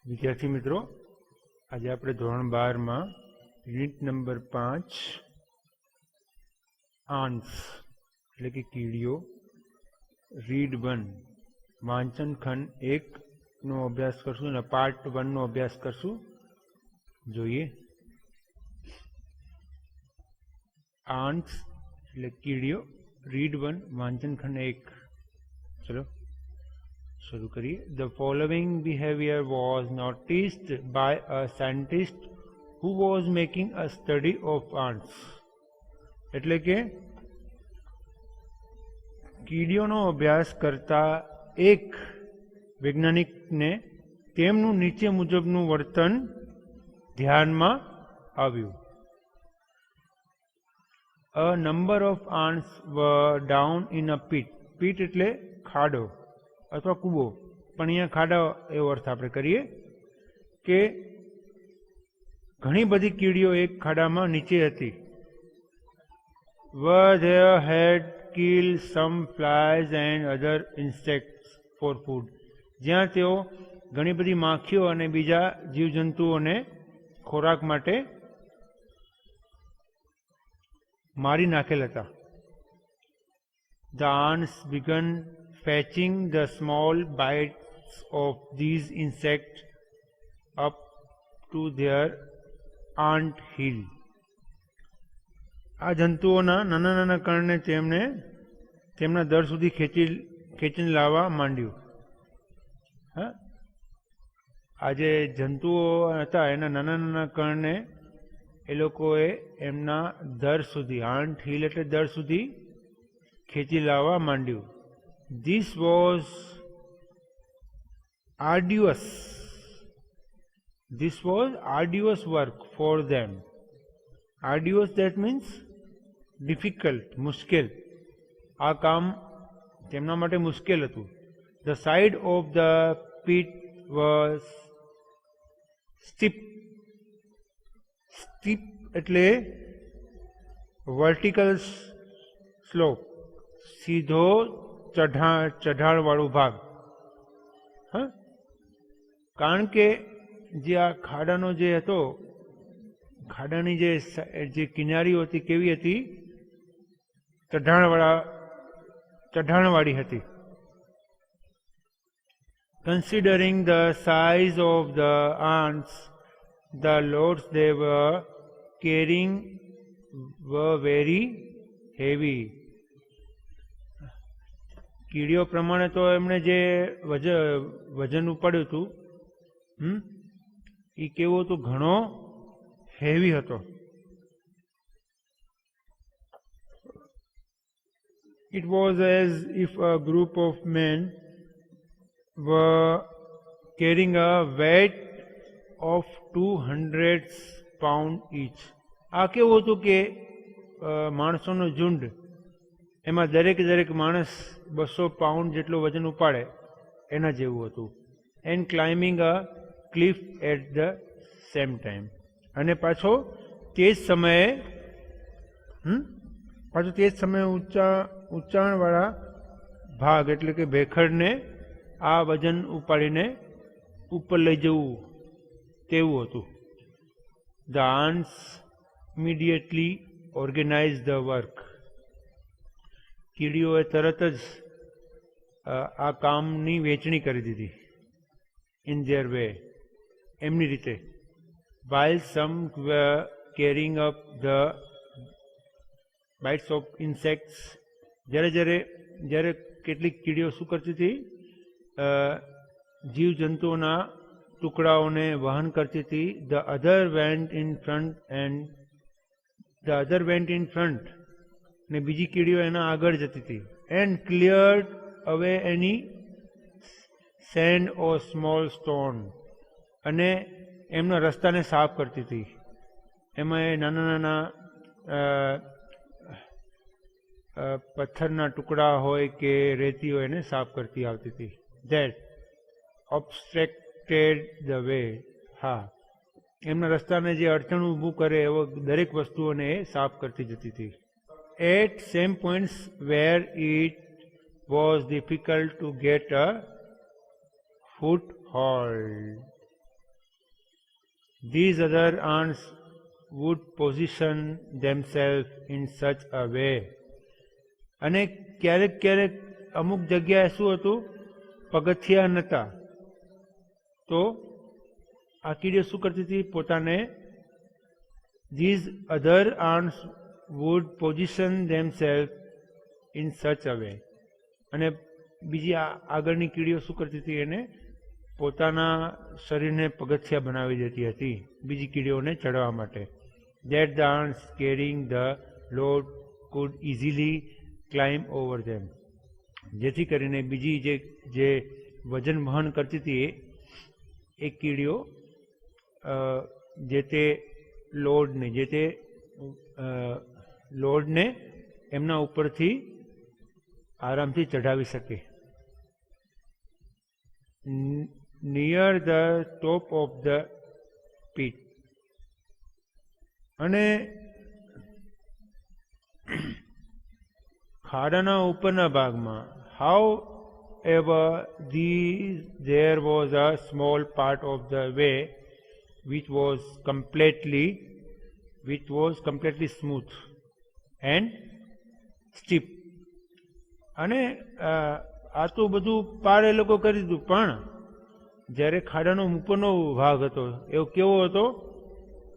વિદ્યાર્થી મિત્રો, આજે આપણે ધોરણ 12 માં યુનિટ નંબર 5 આન્ટ્સ એટલે કે કીડીઓ રીડ 1 વાંચન ખંડ 1 નો અભ્યાસ કરશું અને પાર્ટ 1 નો અભ્યાસ કરશું. જોઈએ, આન્ટ્સ એટલે કીડીઓ રીડ 1 વાંચન ખંડ 1. ચલો शुरू करिए. The following behavior was noticed by a scientist who was making a study of ants. એટલે કે કીડીઓનો અભ્યાસ કરતા એક વૈજ્ઞાનિકને તેમનું નીચે મુજબનું વર્તન ધ્યાનમાં આવ્યું. A number of ants were down in a pit. pit એટલે ખાડો અથવા કૂવો, પણ અહીંયા ખાડા એવો અર્થ આપણે કરીએ કે ઘણી બધી કીડીઓ એક ખાડામાં નીચે હતી. Where they had killed some flies and other insects for food. જ્યાં તેઓ ઘણી બધી માખીઓ અને બીજા જીવજંતુઓને ખોરાક માટે મારી નાખેલ હતા. The ants began fetching the small bites of these insects up to their ant hill. આ જંતુઓના નાના નાના કણને તેમના દર સુધી ખેંચીને લાવવા માંડ્યું. આ જે જંતુઓ હતા એના નાના નાના કણને એ લોકોએ એમના દર સુધી, આન્ટ હિલ એટલે દર સુધી ખેંચી લાવવા માંડ્યું. This was arduous. This was arduous work for them. Arduous, that means difficult, મુશ્કેલ. આ કામ તેમના માટે મુશ્કેલ હતું. The side of the pit was steep. Steep એટલે vertical slope, સીધો ચઢાણવાળો ભાગ. કારણ કે જે આ ખાડાનો જે હતો, ખાડાની જે કિનારીઓ હતી કેવી હતી? ચઢાણવાળી હતી. Considering the size of the ants, the loads they were carrying were very heavy. કીડીઓ પ્રમાણે તો એમણે જે વજન ઉપાડ્યું હતું એ કેવો હતો? ઘણો હેવી હતો. It was as if a group of men were carrying a weight of 200 pounds each. આ કેવું હતું કે માણસોનો ઝુંડ, એમાં દરેક માણસ 200 પાઉન્ડ જેટલું વજન ઉપાડે એના જેવું હતું. And climbing a cliff at the same time. અને પાછો તે જ સમયે ઊંચાણવાળા ભાગ એટલે કે ભેખડને આ વજન ઉપાડીને ઉપર લઈ જવું તેવું હતું. The ants immediately organized the work. કીડીઓએ તરત જ આ કામની વહેંચણી કરી દીધી. ઇન ધેર વે, એમની રીતે. while some were carrying up the bites of insects. જ્યારે કેટલીક કીડીઓ શું કરતી હતી? જીવજંતુઓના ટુકડાઓને વહન કરતી હતી. The other went in front ને બીજી કીડીઓ એના આગળ જતી હતી. એન્ડ ક્લિયર્ડ અવે એની સેન્ડ ઓર સ્મોલ સ્ટોન, અને એમના રસ્તાને સાફ કરતી હતી. એમાં એ નાના નાના પથ્થરના ટુકડા હોય કે રેતી હોય એને સાફ કરતી આવતી હતી. That obstructed the way. હા, એમના રસ્તાને જે અડચણ ઊભું કરે એવો દરેક વસ્તુઓને એ સાફ કરતી જતી હતી. At some points where it was difficult to get a foothold. These other ants would position themselves in such a way. અને ક્યારેક ક્યારેક અમુક જગ્યાએ શું હતું, પગથિયા નહોતા, તો આ કીડીઓ શું કરતી હતી, પોતાને these other ants would position themselves in such a way. અને બીજી આગળની કીડીઓ શું કરતી હતી, એને પોતાના શરીરને પગથિયા બનાવી દેતી હતી બીજી કીડીઓને ચડવા માટે. That the ants carrying the load could easily climb over them. જેથી કરીને બીજી જે વજન વહન કરતી હતી એ કીડીઓ જે તે લોડને એમના ઉપરથી આરામથી ચઢાવી શકે. Near the top of the pit. અને ખાડાના ઉપરના ભાગમાં, however there was a small part of the way which was completely smooth and steep. અને આ તો બધું પાર એ લોકો કરી દીધું, પણ જ્યારે ખાડાનો ઉપરનો ભાગ હતો એવો કેવો હતો,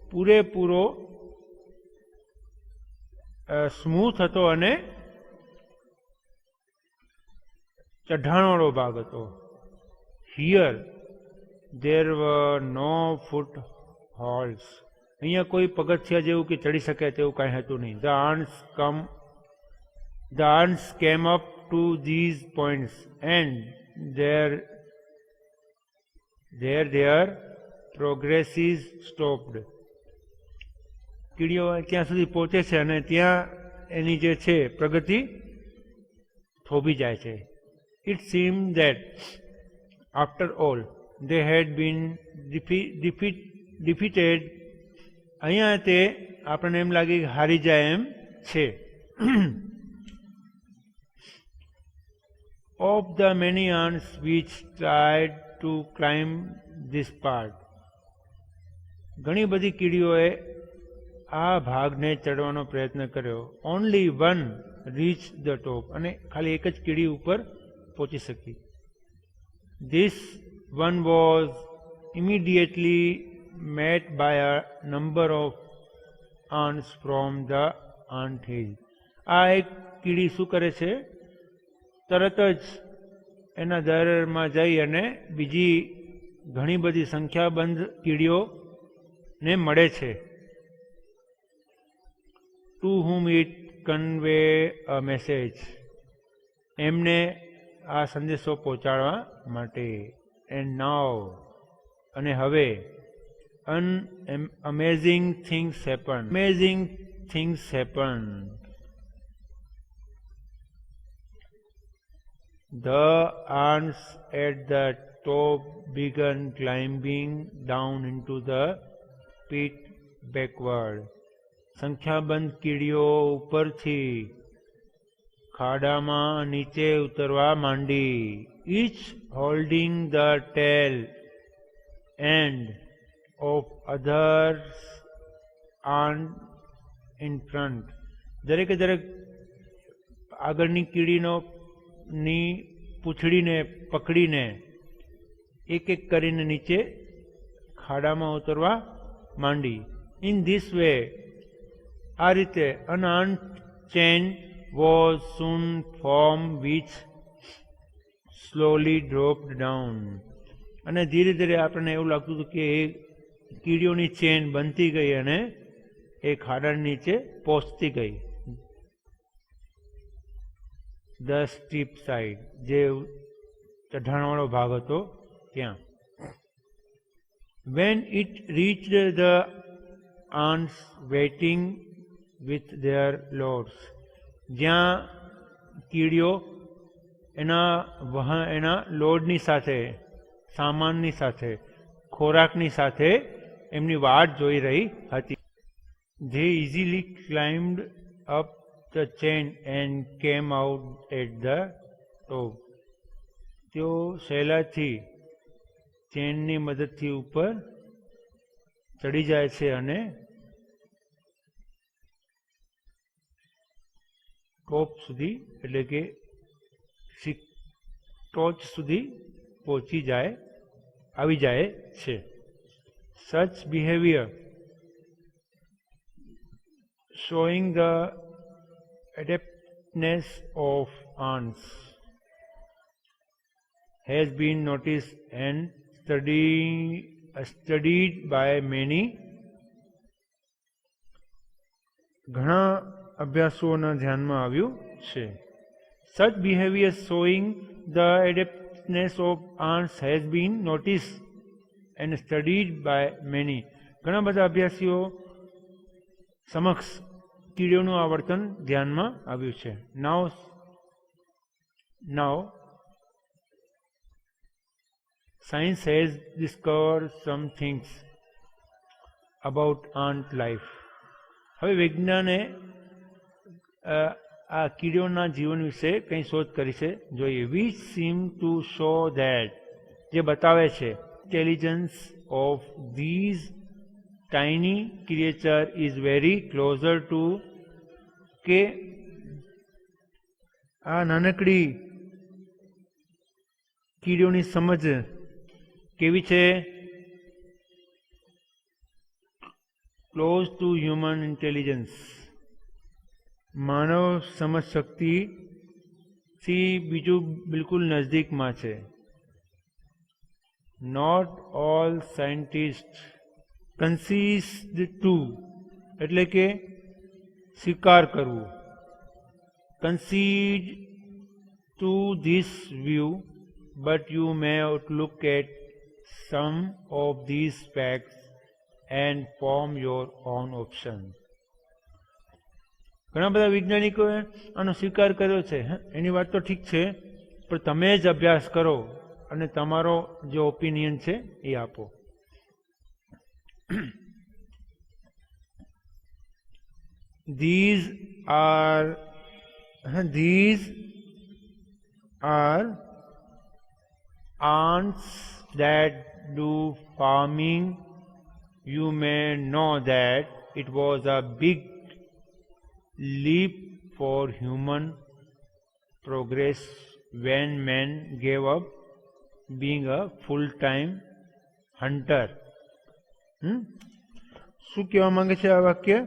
પૂરેપૂરો સ્મૂથ હતો અને ચઢાણવાળો ભાગ હતો. Here there were no footholds. અહીંયા કોઈ પગથિયા જેવું કે ચડી શકે તેવું કાંઈ હતું નહીં. The ants came up to these points and their progress is stopped. કીડીઓ ત્યાં સુધી પહોંચે છે અને ત્યાં એની જે છે પ્રગતિ થોભી જાય છે. It seemed that after all they had been defeated. અહીંયા તે આપણને એમ લાગે કે હારી જાય એમ છે. Of the many ants which tried to climb this part. ઘણી બધી કીડીઓએ આ ભાગને ચડવાનો પ્રયત્ન કર્યો. Only one reached the top. અને ખાલી એક જ કીડી ઉપર પહોંચી શકી. This one was immediately met by a number of ants from the ant hill. આ એક કીડી શું કરે છે, તરત જ એના દરમાં જઈ અને બીજી ઘણી બધી સંખ્યાબંધ કીડીઓને મળે છે. To whom it convey a message. એમને આ સંદેશો પહોંચાડવા માટે. And now, અને હવે, amazing things happen. The ants at the top began climbing down into the pit backward. સંખ્યાબંધ કીડીઓ ઉપરથી ખાડામાં નીચે ઉતરવા માંડી. Each holding the tail end of others ant in front. દરેકે દરેક આગળની કીડીની પૂંછડીને પકડીને એક એક કરીને નીચે ખાડામાં ઉતરવા માંડી. In this way, આ રીતે an ant chain was soon formed which slowly dropped down. અને ધીરે ધીરે આપણને એવું લાગતું હતું કે એ કીડીઓની ચેન બનતી ગઈ અને એ ખાડાની નીચે પહોંચતી ગઈ. The steep side, જે ચઢાણવાળો ભાગ હતો ત્યાં. When it reached the ants waiting with their loads. જ્યાં કીડીઓ એના લોડની સાથે, સામાનની સાથે, ખોરાકની સાથે એમની વાટ જોઈ રહી હતી. They easily climbed up the chain and came out at the top. તેઓ સહેલાઈથી ચેનની મદદથી ઉપર ચડી જાય છે અને ટોપ સુધી એટલે કે ટોચ સુધી આવી જાય છે. Such behavior showing the adeptness of ants has been noticed and studied by many. ઘણા અભ્યાસોના ધ્યાનમાં આવ્યું છે. Such behavior showing the adeptness of ants has been noticed and studied by many. ઘણા બધા અભ્યાસીઓ સમક્ષ કીડીઓનું આ વર્તન ધ્યાનમાં આવ્યું છે. Now science has discovered some things about ant life. હવે વિજ્ઞાને આ કીડીઓના જીવન વિશે કંઈ શોધ કરી છે જોઈએ. which seem to show that જે બતાવે છે intelligence of these tiny creature is very closer to કે આ નાનકડી કીડીઓની સમજ કેવી છે? ક્લોઝ ટુ હ્યુમન ઇન્ટેલિજન્સ, માનવ સમજ શક્તિથી બીજું બિલકુલ નજદીકમાં છે. Not all scientist concede to એટલે કે સ્વીકાર કરવું. Concede to this view but you may look at some of this facts and form your own option. ઘણા બધા વૈજ્ઞાનિકોએ આનો સ્વીકાર કર્યો છે. એની વાત તો ઠીક છે, પણ તમે જ અભ્યાસ કરો અને તમારો જે ઓપિનિયન છે એ આપો. These are ants that do farming. You may know that it was a big leap for human progress when man gave up being a full-time hunter. શું કહેવા માંગે છે આ વાક્ય?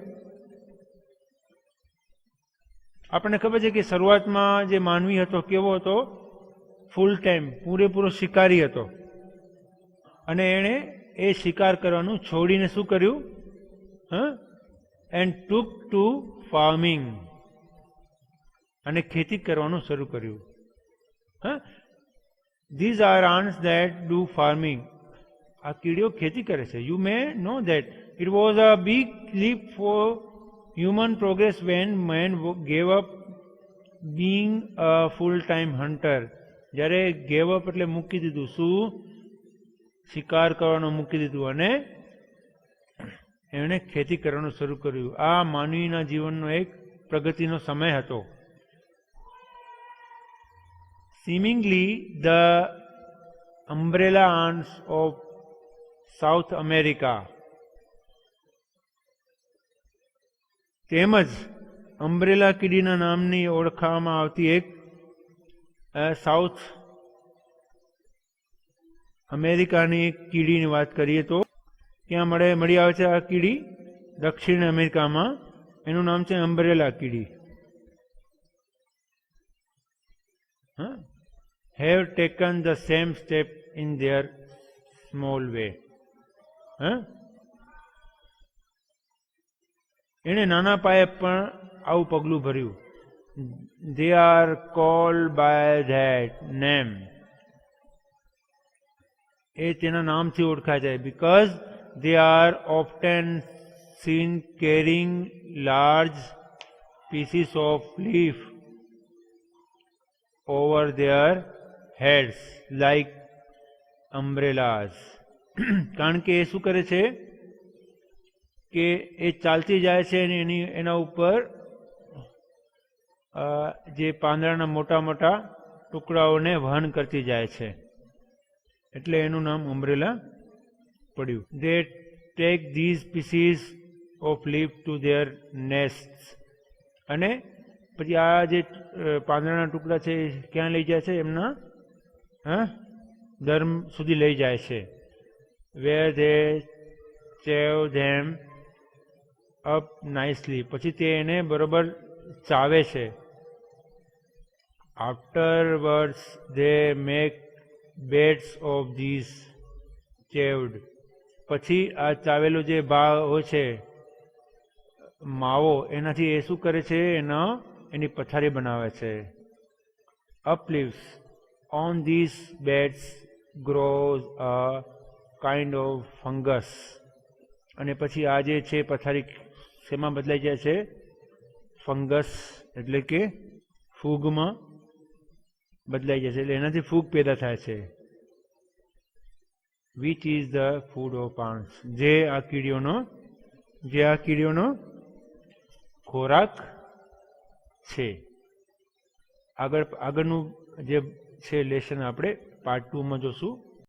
આપણને ખબર છે કે શરૂઆતમાં જે માનવી હતો કેવો હતો? ફૂલ ટાઈમ, પૂરેપૂરો શિકારી હતો. અને એણે એ શિકાર કરવાનું છોડીને શું કર્યું? એન્ડ ટુક ટુ ફાર્મિંગ, અને ખેતી કરવાનું શરૂ કર્યું. These are ants that do farming. આ કીડીઓ ખેતી કરે છે. You may know that it was a big leap for human progress when man gave up being a full-time hunter. જ્યારે gave up એટલે મૂકી દીધું. શું? શિકાર કરવાનું મૂકી દીધું અને એણે ખેતી કરવાનું શરૂ કર્યું. આ માનવીના જીવનનો એક પ્રગતિનો સમય હતો. Seemingly the umbrella ants of South America, તેમજ અમ્બ્રેલા કીડીના નામની ઓળખાવામાં આવતી એક સાઉથ અમેરિકાની એક કીડીની વાત કરીએ તો ત્યાં મળી આવે છે આ કીડી દક્ષિણ અમેરિકામાં. એનું નામ છે અમ્બ્રેલા કીડી. have taken the same step in their small way. એણે નાના પાયે પણ આવું પગલું ભર્યું. they are called by that name. એ તેના નામથી ઓળખાય છે. because they are often seen carrying large pieces of leaf over their heads like umbrellas. કારણ કે એ શું કરે છે કે એ ચાલતી જાય છે અને એના ઉપર જે પાંદડાના મોટા મોટા ટુકડાઓને વહન કરતી જાય છે, એટલે એનું નામ અમ્બ્રેલા પડ્યું. They take these pieces of leaf to their nests. અને પછી આ જે પાંદડાના ટુકડા છે એ ક્યાં લઈ જાય છે? એમના ધર્મ સુધી લઈ જાય છે. where they chew them up nicely. પછી તે એને બરોબર ચાવે છે. afterwards they make beds of these chewed. પછી આ ચાવેલો જે ભાગ હોય છે માવો, એનાથી એ શું કરે છે? એની પથારી બનાવે છે. up leaves. on these beds grows a kind of fungus. અને પછી આ જે છે પથારી શેમાં બદલાઈ જાય છે? ફંગસ એટલે કે ફૂગમાં બદલાઈ જાય છે. એટલે એનાથી ફૂગ પેદા થાય છે. which is the food of ants. જે આ કીડીઓનો ખોરાક છે. આગળનું જે છે લેસન આપણે પાર્ટ 2 માં જોશું.